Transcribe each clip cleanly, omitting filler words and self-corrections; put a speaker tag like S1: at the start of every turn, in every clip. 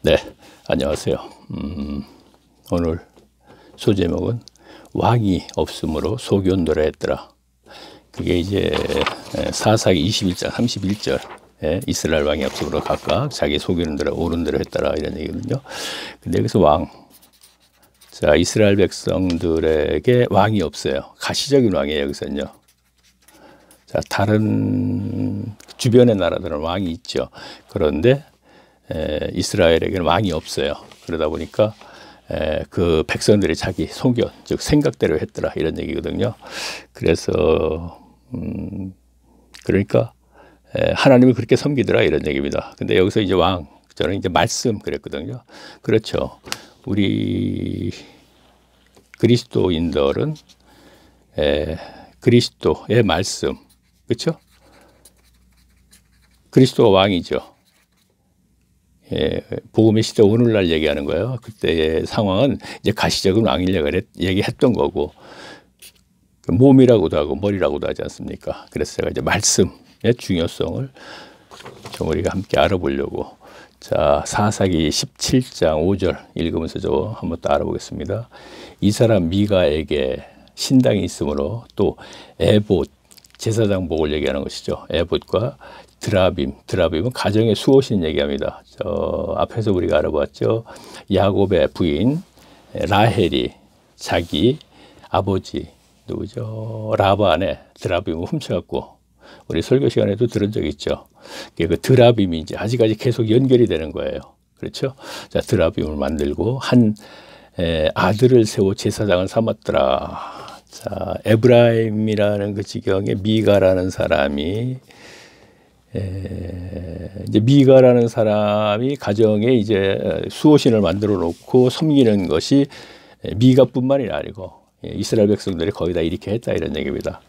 S1: 네, 안녕하세요. 오늘 소제목은 왕이 없으므로 소견노래 했더라. 그게 이제 사사기 21장 31절에 이스라엘 왕이 없으므로 각각 자기 소견 대로 옳은 대로 했더라 이런 얘기거든요. 근데 여기서 왕, 자 이스라엘 백성들에게 왕이 없어요. 가시적인 왕이에요. 여기서는요. 자 다른 주변의 나라들은 왕이 있죠. 그런데 이스라엘에게는 왕이 없어요. 그러다 보니까 그 백성들이 자기 소견, 즉 생각대로 했더라 이런 얘기거든요. 그래서 그러니까 하나님을 그렇게 섬기더라 이런 얘기입니다. 근데 여기서 이제 왕, 저는 이제 말씀 그랬거든요. 그렇죠. 우리 그리스도인들은 그리스도의 말씀, 그렇죠? 그리스도가 왕이죠. 복음의 시대 오늘날 얘기하는 거예요. 그때의 상황은 이제 가시적인 왕이라고 얘기했던 거고, 몸이라고도 하고 머리라고도 하지 않습니까? 그래서 제가 이제 말씀의 중요성을 좀 우리가 함께 알아보려고, 자 사사기 17장 5절 읽으면서 저 한번 또 알아보겠습니다. 이 사람 미가에게 신당이 있으므로 또 에봇 제사장복을 얘기하는 것이죠. 에봇과 드라빔은 가정의 수호신 얘기합니다. 저 앞에서 우리가 알아봤죠. 야곱의 부인 라헬이 자기 아버지 누구죠? 라반의 드라빔을 훔쳐갖고, 우리 설교 시간에도 들은 적 있죠. 그 드라빔이 이제 아직까지 계속 연결이 되는 거예요. 그렇죠? 자 드라빔을 만들고 한 아들을 세워 제사장을 삼았더라. 자 에브라임이라는 그 지경에 미가라는 사람이 이제 미가라는 사람이 가정에 이제 수호신을 만들어 놓고 섬기는 것이 미가뿐만이 아니고 이스라엘 백성들이 거의 다 이렇게 했다 이런 얘기입니다.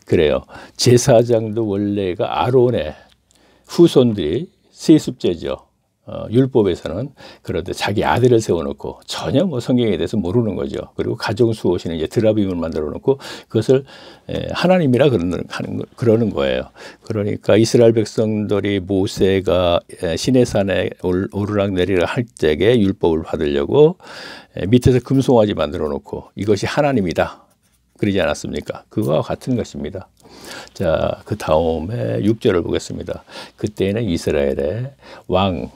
S1: 그래요. 제사장도 원래가 아론의 후손들이 세습제죠. 율법에서는. 그런데 자기 아들을 세워놓고 전혀 뭐 성경에 대해서 모르는 거죠. 그리고 가정 수호신은 이제 드라빔을 만들어 놓고 그것을 하나님이라 그러는 거예요. 그러니까 이스라엘 백성들이 모세가 시내산에 오르락내리락 할 때에 율법을 받으려고 밑에서 금송아지 만들어 놓고 이것이 하나님이다 그러지 않았습니까? 그거와 같은 것입니다. 자, 그 다음에 6절을 보겠습니다. 그때는 이스라엘의 왕,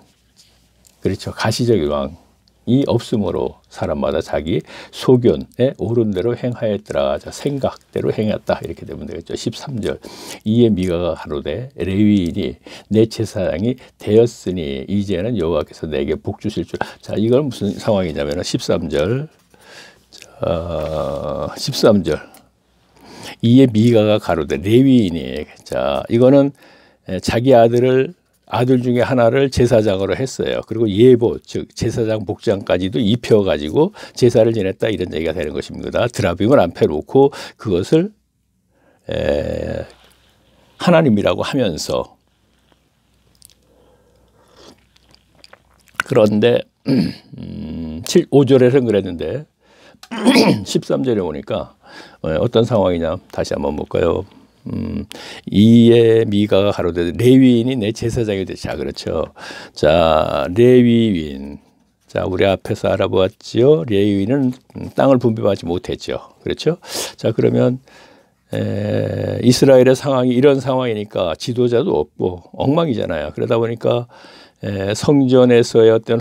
S1: 그렇죠. 가시적인 왕이 없으므로 사람마다 자기 소견에 옳은 대로 행하였더라. 자, 생각대로 행했다. 이렇게 되면 되겠죠. 13절. 이에 미가가 가로되 레위인이 내 제사장이 되었으니 이제는 여호와께서 내게 복 주실 줄. 자, 이건 무슨 상황이냐면 13절. 13절. 이에 미가가 가로되 레위인이, 자 이거는 자기 아들 중에 하나를 제사장으로 했어요. 그리고 예보, 즉 제사장 복장까지도 입혀가지고 제사를 지냈다 이런 얘기가 되는 것입니다. 드라빔을 안 펴놓고 그것을 하나님이라고 하면서, 그런데 5절에서는 그랬는데 13절에 오니까 어떤 상황이냐 다시 한번 볼까요? 이에 미가가 가로되 레위인이 내 제사장이 되자. 자, 그렇죠. 자 레위인, 자 우리 앞에서 알아보았지요. 레위인은 땅을 분배받지 못했죠. 그렇죠. 자 그러면 이스라엘의 상황이 이런 상황이니까 지도자도 없고 엉망이잖아요. 그러다 보니까 성전에서의 어떤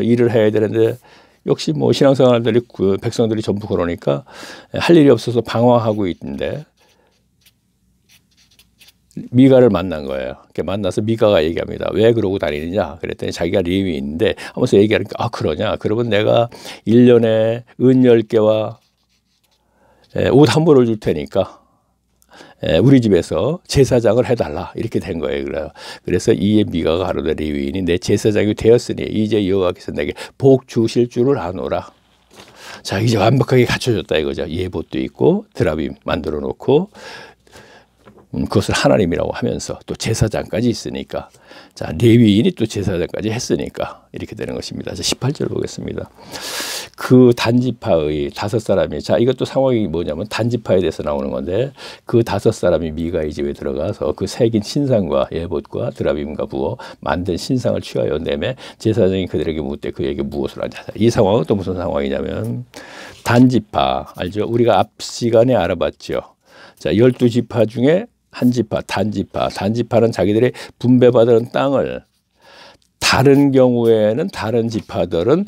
S1: 일을 해야 되는데 역시 뭐 신앙생활들이 백성들이 전부 그러니까 할 일이 없어서 방황하고 있는데 미가를 만난 거예요. 만나서 미가가 얘기합니다. 왜 그러고 다니느냐? 그랬더니 자기가 레위인인데 하면서 얘기하니까 아 그러냐? 그러면 내가 1년에 은 10개와 옷 한 벌을 줄 테니까 우리 집에서 제사장을 해달라 이렇게 된 거예요. 그래서 이에 미가가 가로되 레위인이 내 제사장이 되었으니 이제 여호와께서 내게 복 주실 줄을 아노라. 자 이제 완벽하게 갖춰졌다 이거죠. 예봇도 있고 드라빔 만들어 놓고 그것을 하나님이라고 하면서 또 제사장까지 있으니까, 자, 레위인이 또 제사장까지 했으니까 이렇게 되는 것입니다. 자, 18절 보겠습니다. 그 단지파의 5사람이, 자, 이것도 상황이 뭐냐면 단지파에 대해서 나오는 건데, 그 5사람이 미가의 집에 들어가서 그 새긴 신상과 예봇과 드라빔과 부어 만든 신상을 취하여 내매 제사장이 그들에게 묻되 그에게 무엇을 하냐. 이 상황은 또 무슨 상황이냐면, 단지파 알죠? 우리가 앞 시간에 알아봤죠. 자, 12지파 중에 한 지파, 단지파. 단지파는 자기들이 분배받은 땅을, 다른 경우에는 다른 지파들은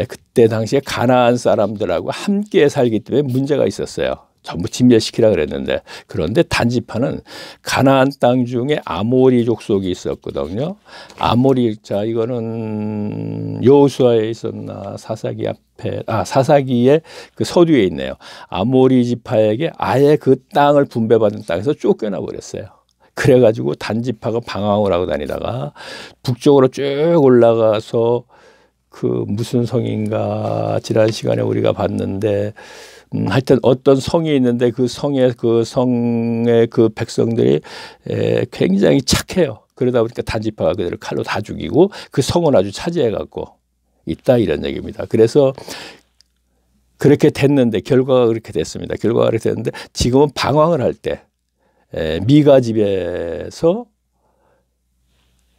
S1: 그때 당시에 가나안 사람들하고 함께 살기 때문에 문제가 있었어요. 전부 진멸시키라 그랬는데, 그런데 단지파는 가나안 땅 중에 아모리 족속이 있었거든요. 아모리, 자, 이거는 여호수아에 있었나 사사기 앞에, 사사기의 그 서두에 있네요. 아모리 지파에게 아예 그 땅을 분배받은 땅에서 쫓겨나 버렸어요. 그래가지고 단지파가 방황을 하고 다니다가 북쪽으로 쭉 올라가서 그 무슨 성인가 지난 시간에 우리가 봤는데, 하여튼 어떤 성이 있는데 그 성의 그 백성들이 굉장히 착해요. 그러다 보니까 단지파가 그들을 칼로 다 죽이고 그 성은 아주 차지해 갖고 있다, 이런 얘기입니다. 그래서 그렇게 됐는데, 결과가 그렇게 됐습니다. 결과가 그렇게 됐는데, 지금은 방황을 할 때 미가 집에서,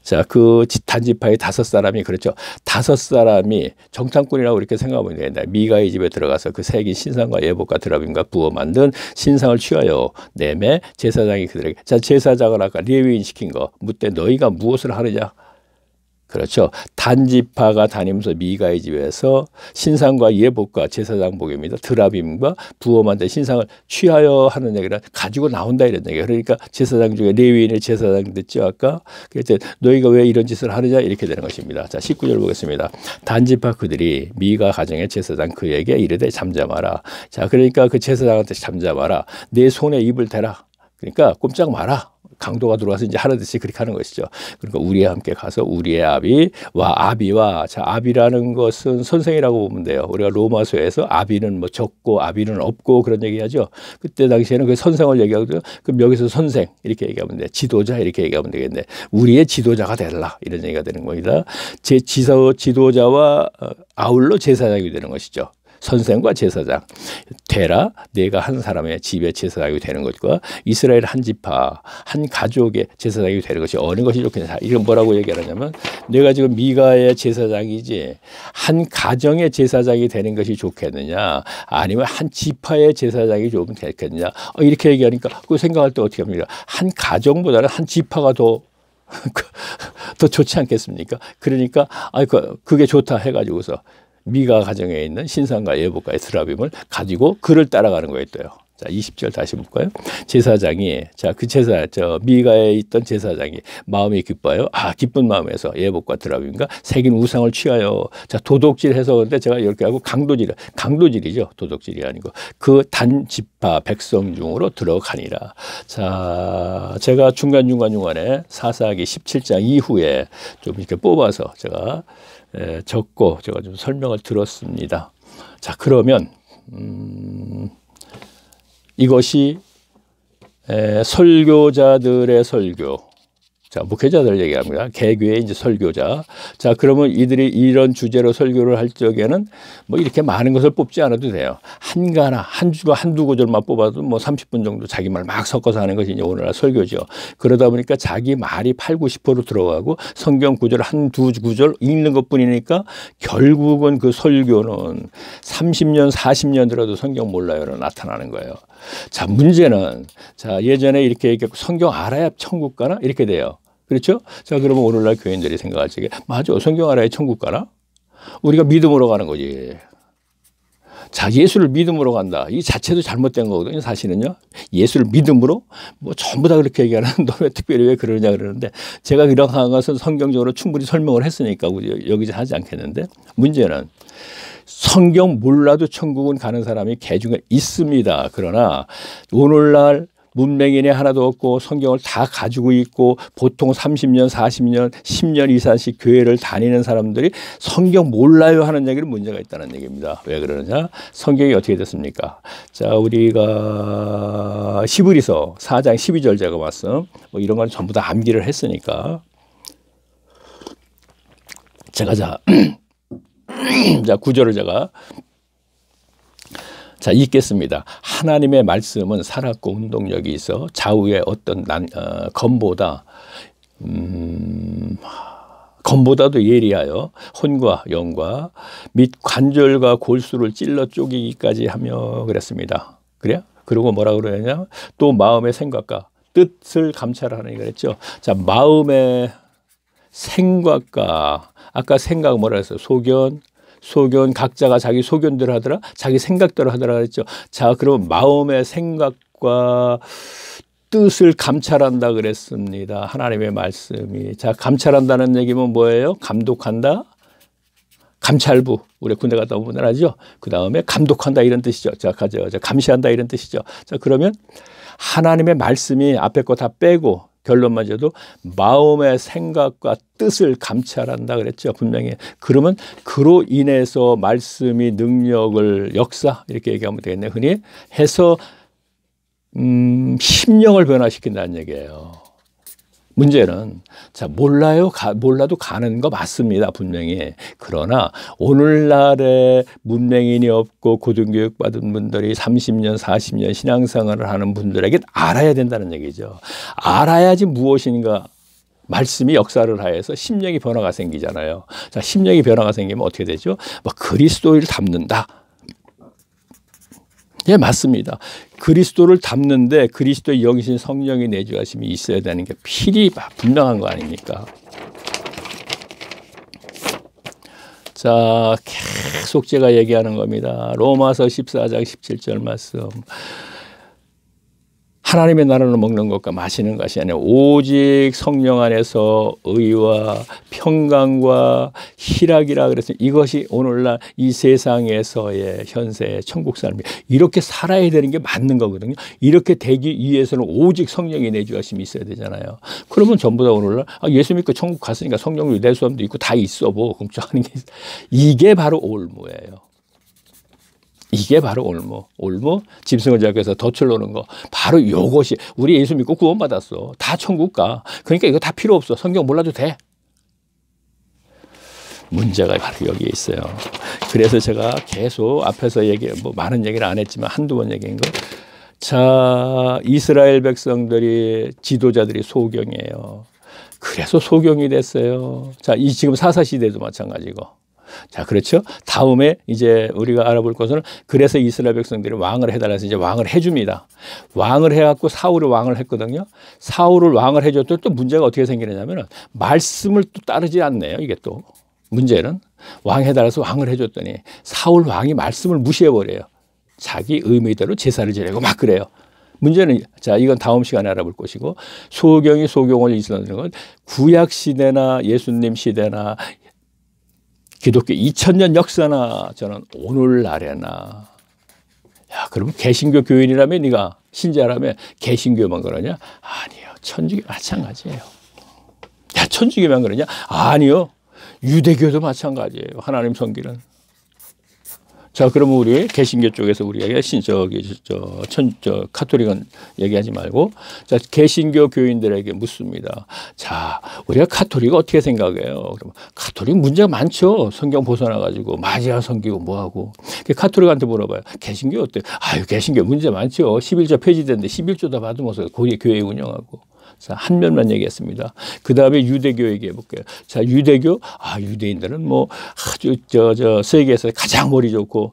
S1: 자, 그 단지파의 5사람이, 그렇죠. 5사람이 정탐꾼이라고 이렇게 생각하면 되겠다. 미가의 집에 들어가서 그 새긴 신상과 예복과 드라빔과 부어 만든 신상을 취하여 내매 제사장이 그들에게, 자, 제사장을 아까 레위인 시킨 거 묻되 너희가 무엇을 하느냐. 그렇죠. 단지파가 다니면서 미가의 집에서 신상과 예복과 제사장 복입니다. 드라빔과 부어 만든 신상을 취하여 하는 얘기를 가지고 나온다, 이런 얘기예요. 그러니까 제사장 중에 레위인의 제사장 됐죠, 아까. 그랬더니 너희가 왜 이런 짓을 하느냐, 이렇게 되는 것입니다. 자, 19절 보겠습니다. 단지파 그들이 미가 가정의 제사장 그에게 이르되 잠잠하라. 자, 그러니까 그 제사장한테 잠잠하라. 내 손에 입을 대라. 그러니까 꼼짝 마라. 강도가 들어와서 이제 하려듯이 그렇게 하는 것이죠. 그러니까 우리와 함께 가서 우리의 아비와, 자, 아비라는 것은 선생이라고 보면 돼요. 우리가 로마서에서 아비는 뭐 적고 아비는 없고 그런 얘기하죠. 그때 당시에는 그 선생을 얘기하거든요. 그럼 여기서 선생 이렇게 얘기하면 돼. 지도자 이렇게 얘기하면 되겠네. 우리의 지도자가 되라, 이런 얘기가 되는 겁니다. 제 지도자와 아울러 제사장이 되는 것이죠. 선생과 제사장 되라. 내가 한 사람의 집의 제사장이 되는 것과 이스라엘 한 지파 한 가족의 제사장이 되는 것이 어느 것이 좋겠냐. 이건 뭐라고 얘기하냐면, 내가 지금 미가의 제사장이지 한 가정의 제사장이 되는 것이 좋겠느냐, 아니면 한 지파의 제사장이 좀 좋겠느냐, 이렇게 얘기하니까 그 생각할 때 어떻게 합니까? 한 가정보다는 한 지파가 더 좋지 않겠습니까? 그러니까 그게 좋다 해가지고서 미가 가정에 있는 신상과 예복과 드라빔을 가지고 그를 따라가는 거였대요. 자, 20절 다시 볼까요? 제사장이, 자, 그 미가에 있던 제사장이 마음이 기뻐요. 기쁜 마음에서 예복과 드라빔과 새긴 우상을 취하여, 자, 도둑질해서, 근데 제가 이렇게 하고 강도질이죠. 도둑질이 아니고 그 단지파 백성 중으로 들어가니라. 자, 제가 중간중간에 사사기 17장 이후에 좀 이렇게 뽑아서 제가 적고 제가 좀 설명을 들었습니다. 자, 그러면 이것이 설교자들의 설교. 자, 목회자들 얘기합니다. 개교의 이제 설교자. 자, 그러면 이들이 이런 주제로 설교를 할 적에는 뭐 이렇게 많은 것을 뽑지 않아도 돼요. 한두 구절만 뽑아도 뭐 30분 정도 자기 말 막 섞어서 하는 것이 이제 오늘날 설교죠. 그러다 보니까 자기 말이 80~90% 들어가고 성경 구절 한두 구절 읽는 것 뿐이니까 결국은 그 설교는 30년, 40년 들어도 성경 몰라요로 나타나는 거예요. 자, 문제는, 자, 예전에 이렇게 얘기했고 성경 알아야 천국 가나? 이렇게 돼요. 그렇죠? 자, 그러면 오늘날 교인들이 생각할 적에, 맞아, 성경 알아야 천국 가나? 우리가 믿음으로 가는 거지. 자, 예수를 믿음으로 간다. 이 자체도 잘못된 거거든요, 사실은요. 예수를 믿음으로? 뭐 전부 다 그렇게 얘기하는, 너 왜 특별히 왜 그러냐 그러는데, 제가 이런 것은 성경적으로 충분히 설명을 했으니까 여기서 하지 않겠는데, 문제는 성경 몰라도 천국은 가는 사람이 개중에 있습니다. 그러나 오늘날 문맹인이 하나도 없고 성경을 다 가지고 있고 보통 30년, 40년, 10년 이상씩 교회를 다니는 사람들이 성경 몰라요 하는 얘기는 문제가 있다는 얘기입니다. 왜 그러느냐? 성경이 어떻게 됐습니까? 자, 우리가 히브리서 4장 12절 제가 말씀 뭐 이런 건 전부 다 암기를 했으니까 제가 자 9절을 제가 자, 읽겠습니다. 하나님의 말씀은 살았고 운동력이 있어 좌우의 어떤 검보다도 예리하여 혼과 영과 및 관절과 골수를 찔러 쪼개기까지 하며 그랬습니다. 그래요? 그리고 뭐라 그러냐? 또 마음의 생각과 뜻을 감찰하는 그랬죠. 자, 마음의 생각과 아까 생각 뭐라 했어요? 소견 각자가 자기 소견대로 하더라, 자기 생각대로 하더라 그랬죠. 자, 그럼 마음의 생각과 뜻을 감찰한다 그랬습니다. 하나님의 말씀이. 자, 감찰한다는 얘기면 뭐예요? 감독한다. 감찰부. 우리 군대 갔다 오면 알죠? 그 다음에 감독한다 이런 뜻이죠. 자, 감시한다 이런 뜻이죠. 자, 그러면 하나님의 말씀이 앞에 거 다 빼고 결론마저도 마음의 생각과 뜻을 감찰한다 그랬죠. 분명히. 그러면 그로 인해서 말씀이 능력을 역사 이렇게 얘기하면 되겠네. 흔히 해서 심령을 변화시킨다는 얘기예요. 문제는 자, 몰라도 가는 거 맞습니다. 분명히. 그러나 오늘날에 문맹인이 없고 고등교육 받은 분들이 30년 40년 신앙생활을 하는 분들에게 알아야 된다는 얘기죠. 알아야지 무엇인가 말씀이 역사를 하여서 심령이 변화가 생기잖아요. 자, 심령이 변화가 생기면 어떻게 되죠? 뭐 그리스도를 닮는다. 예, 맞습니다. 그리스도를 닮는데 그리스도의 영이신 성령이 내주하심이 있어야 되는 게 필히 분명한 거 아닙니까? 자, 계속 제가 얘기하는 겁니다. 로마서 14장 17절 말씀. 하나님의 나라를 먹는 것과 마시는 것이 아니라 오직 성령 안에서 의와 평강과 희락이라 그래서 이것이 오늘날 이 세상에서의 현세의 천국 삶이 이렇게 살아야 되는 게 맞는 거거든요. 이렇게 되기 위해서는 오직 성령이 내주하심이 있어야 되잖아요. 그러면 전부 다 오늘날 예수 믿고 천국 갔으니까 성령을 내수함도 있고 다 있어 뭐 걱정하는 게 이게 바로 올무예요. 이게 바로 올무 짐승을 잡고서 덫을 놓는 거 바로 이것이 우리 예수 믿고 구원받았어. 다 천국 가. 그러니까 이거 다 필요 없어. 성경 몰라도 돼. 문제가 바로 여기에 있어요. 그래서 제가 계속 앞에서 많은 얘기를 안 했지만 한두 번 얘기한 거. 자, 이스라엘 백성들이 지도자들이 소경이에요. 그래서 소경이 됐어요. 자, 지금 사사시대도 마찬가지고. 자, 그렇죠. 다음에 이제 우리가 알아볼 것은 그래서 이스라엘 백성들이 왕을 해달라서 이제 왕을 해줍니다. 왕을 해갖고 사울을 왕을 했거든요. 사울을 왕을 해줬더니 또 문제가 어떻게 생기느냐면 말씀을 또 따르지 않네요. 이게 또 문제는 왕 해달라서 왕을 해줬더니 사울 왕이 말씀을 무시해버려요. 자기 의미대로 제사를 지내고 막 그래요. 문제는 자, 이건 다음 시간에 알아볼 것이고 소경이 소경을 이스라는 건 구약 시대나 예수님 시대나 기독교 2000년 역사나 저는 오늘날에나 야, 그럼 개신교 교인이라면 네가 신자라면 개신교만 그러냐? 아니요. 천주교 마찬가지예요. 야, 천주교만 그러냐? 아니요. 유대교도 마찬가지예요. 하나님 섬기는. 자, 그러면 우리 개신교 쪽에서 우리가 카톨릭은 얘기하지 말고, 자, 개신교 교인들에게 묻습니다. 자, 우리가 카톨릭 어떻게 생각해요? 그러면 카톨릭 문제가 많죠. 성경 벗어나가지고, 마지막 섬기고 뭐하고. 카톨릭한테 물어봐요. 개신교 어때요? 아유, 개신교 문제 많죠. 11조 폐지됐는데 11조 다 받으면서 교회 운영하고. 자, 한 면만 얘기했습니다. 그 다음에 유대교 얘기해 볼게요. 자, 유대교, 유대인들은 뭐 아주 세계에서 가장 머리 좋고,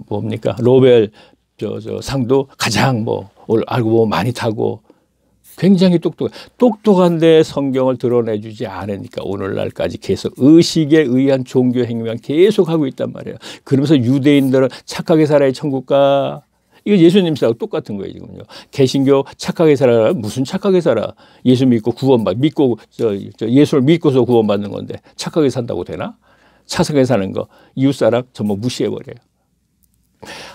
S1: 뭡니까? 로벨, 상도 가장 알고 보면 많이 타고 굉장히 똑똑한데 성경을 드러내주지 않으니까 오늘날까지 계속 의식에 의한 종교 행위만 계속 하고 있단 말이에요. 그러면서 유대인들은 착하게 살아야 천국 가. 이거 예수님하고 똑같은 거예요, 지금요. 개신교 착하게 살아라. 무슨 착하게 살아? 예수 믿고 믿고, 예수를 믿고서 구원받는 건데 착하게 산다고 되나? 착하게 사는 거, 이웃사람 전부 무시해버려요.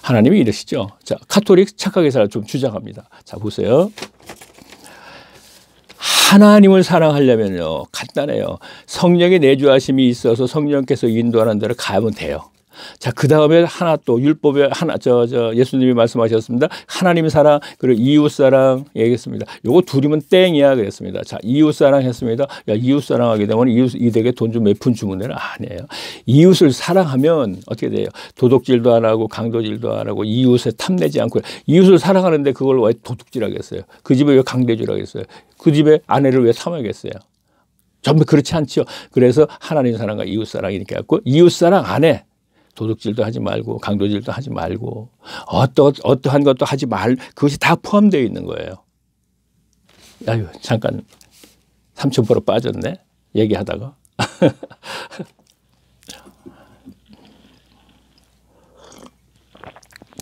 S1: 하나님이 이러시죠. 자, 카톨릭 착하게 살아 좀 주장합니다. 자, 보세요. 하나님을 사랑하려면요, 간단해요. 성령의 내주하심이 있어서 성령께서 인도하는 대로 가면 돼요. 자, 그 다음에 하나 또 율법에 하나 예수님이 말씀하셨습니다. 하나님 사랑 그리고 이웃 사랑 얘기했습니다. 요거 둘이면 땡이야 그랬습니다. 자, 이웃 사랑 했습니다. 야, 이웃 사랑하게 되면 이웃에게 돈 좀 몇 푼 주면 되나? 아니에요. 이웃을 사랑하면 어떻게 돼요? 도둑질도 안 하고 강도질도 안 하고 이웃에 탐내지 않고 이웃을 사랑하는데 그걸 왜 도둑질하겠어요? 그 집에 왜 강도질하겠어요? 그 집에 아내를 왜 탐하겠어요? 전부 그렇지 않죠. 그래서 하나님 사랑과 이웃 사랑이니까 갖고 이웃 사랑 안에 도둑질도 하지 말고 강도질도 하지 말고 어떠한 것도 하지 말 그것이 다 포함되어 있는 거예요. 아유 잠깐 3,000% 빠졌네 얘기하다가.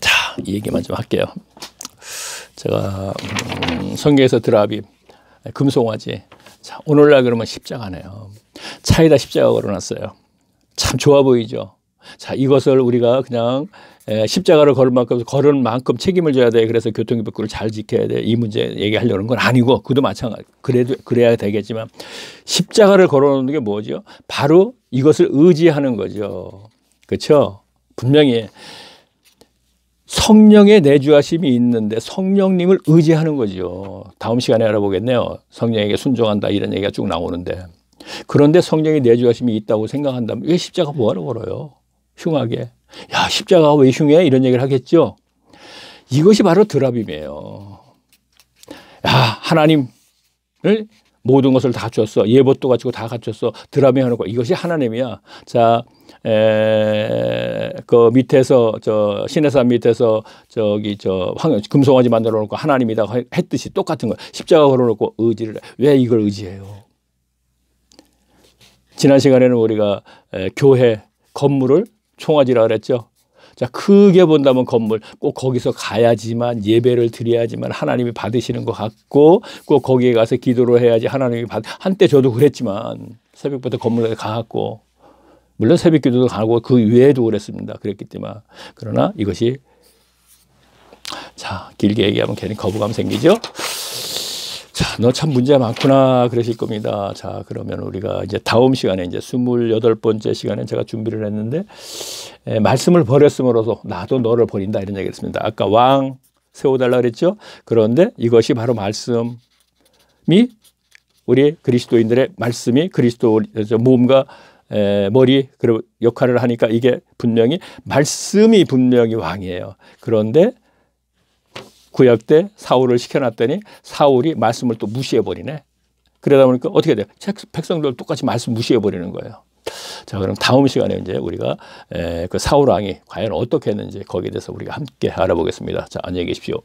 S1: 자, 이 얘기만 좀 할게요. 제가 성경에서 드라빔 금송아지. 자, 오늘날 그러면 십자가네요. 차에다 십자가 걸어놨어요. 참 좋아 보이죠. 자, 이것을 우리가 그냥 십자가를 걸은 만큼 책임을 져야 돼. 그래서 교통규칙을 잘 지켜야 돼. 이 문제 얘기하려는 건 아니고, 그도 마찬가지. 그래야 되겠지만, 십자가를 걸어놓는 게 뭐죠? 바로 이것을 의지하는 거죠. 그렇죠? 분명히 성령의 내주하심이 있는데 성령님을 의지하는 거죠. 다음 시간에 알아보겠네요. 성령에게 순종한다 이런 얘기가 쭉 나오는데, 그런데 성령의 내주하심이 있다고 생각한다면 왜 십자가 뭐하러 걸어요? 흉하게. 야, 십자가가 왜 흉해? 이런 얘기를 하겠죠. 이것이 바로 드라빔이에요. 야, 하나님을 모든 것을 다 갖췄어. 예봇도 갖추고 다 갖췄어. 드라빔 하는 거. 이것이 하나님이야. 자, 그 밑에서 시내산 밑에서 금송아지 만들어 놓고 하나님이다 했듯이 똑같은 거. 십자가 걸어 놓고 의지를 해. 왜 이걸 의지해요? 지난 시간에는 우리가 교회 건물을 총아지라 그랬죠. 자, 크게 본다면 건물 꼭 거기서 가야지만 예배를 드려야지만 하나님이 받으시는 것 같고 꼭 거기에 가서 기도를 해야지 하나님이 한때 저도 그랬지만 새벽부터 건물에 가갖고 물론 새벽 기도도 가고 그 외에도 그랬습니다. 그랬기 때문에. 그러나 이것이 자, 길게 얘기하면 괜히 거부감 생기죠. 자, 너 참 문제가 많구나 그러실 겁니다. 자, 그러면 우리가 이제 다음 시간에 이제 28번째 시간에 제가 준비를 했는데 말씀을 버렸음으로써 나도 너를 버린다 이런 얘기를 했습니다. 아까 왕 세워달라 그랬죠. 그런데 이것이 바로 말씀이 우리 그리스도인들의 말씀이 그리스도 몸과 머리 그리고 역할을 하니까 이게 분명히 말씀이 분명히 왕이에요. 그런데 구약 때 사울을 시켜놨더니 사울이 말씀을 또 무시해버리네. 그러다 보니까 어떻게 돼요? 백성들 똑같이 말씀 무시해버리는 거예요. 자, 그럼 다음 시간에 이제 우리가 그 사울 왕이 과연 어떻게 했는지 거기에 대해서 우리가 함께 알아보겠습니다. 자, 안녕히 계십시오.